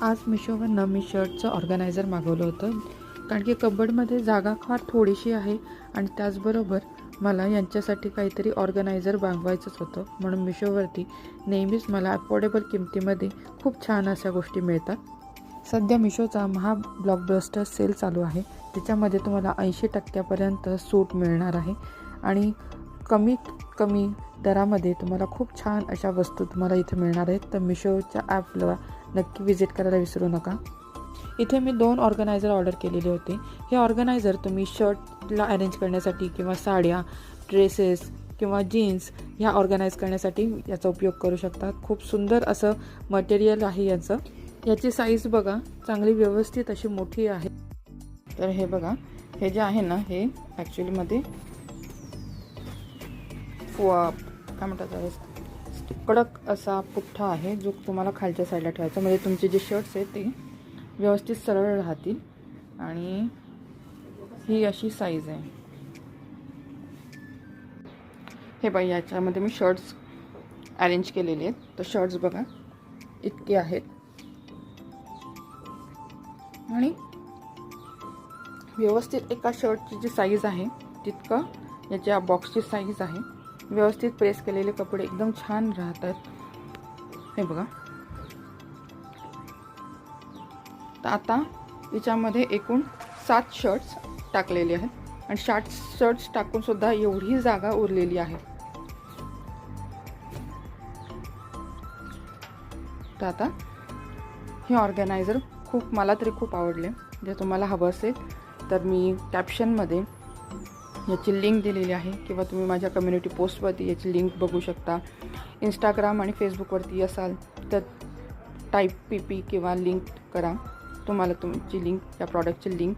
आज मिशोवरनं मी शर्टचं ऑर्गनायझर मागवलं होतं, कारण की कबर्डमध्ये जागा फार थोडीशी आहे आणि त्याचबरोबर मला यांच्यासाठी काहीतरी ऑर्गनायझर मागवायचंच होतं. म्हणून मिशोवरती नेहमीच मला अफोर्डेबल किमतीमध्ये खूप छान अशा गोष्टी मिळतात. सध्या मिशोचा ब्लॉकबस्टर सेल चालू आहे. त्याच्यामध्ये तुम्हाला 80% सूट मिळणार आहे आणि कमीत कमी दरामध्ये तुम्हाला खूप छान अशा वस्तू तुम्हाला इथे मिळणार आहेत. तर मिशोच्या ॲपला नक्की विजिट करायला विसरू नका. इथे मी 2 ऑर्गनायझर ऑर्डर केलेले होते. हे ऑर्गनायझर तुम्ही शर्टला अरेंज करण्यासाठी किंवा साड्या, ड्रेसेस किंवा जीन्स ह्या ऑर्गनाईज करण्यासाठी याचा उपयोग करू शकता. खूप सुंदर असं मटेरियल आहे याचं. याची साईज बघा, चांगली व्यवस्थित अशी मोठी आहे. तर हे बघा, हे जे आहे ना, हे ॲक्च्युलीमध्ये काय म्हणतात, कडक असा पुठ्ठा आहे जो तुम्हाला खालच्या साईडला ठेवायचा, म्हणजे तुमचे जे शर्ट्स आहेत ते व्यवस्थित सरळ राहतील. आणि ही अशी साईज आहे. हे बघा, याच्यामध्ये मी शर्ट्स अरेंज केलेले आहेत. तर शर्ट्स बघा इतके आहेत आणि व्यवस्थित एका शर्टची जी साईज आहे तितकं याच्या बॉक्सची साईज आहे. व्यवस्थित प्रेस केलेले कपडे एकदम छान राहतात. हे बघा. तर आता याच्यामध्ये एकूण 7 शर्ट्स टाकलेले आहेत आणि 7 शर्ट्स टाकून सुद्धा एवढी जागा उरलेली आहे. तर आता हे ऑर्गनायझर मला तरी खूप आवडले. जर तुम्हाला हवं असेल तर मी कॅप्शनमध्ये याची लिंक दिलेली आहे किंवा तुम्ही माझ्या कम्युनिटी पोस्टवरती याची लिंक बघू शकता. इंस्टाग्राम आणि फेसबुकवरती असाल तर टाईप PP किंवा लिंक करा, तुम्हाला तुमची लिंक, या प्रॉडक्टची लिंक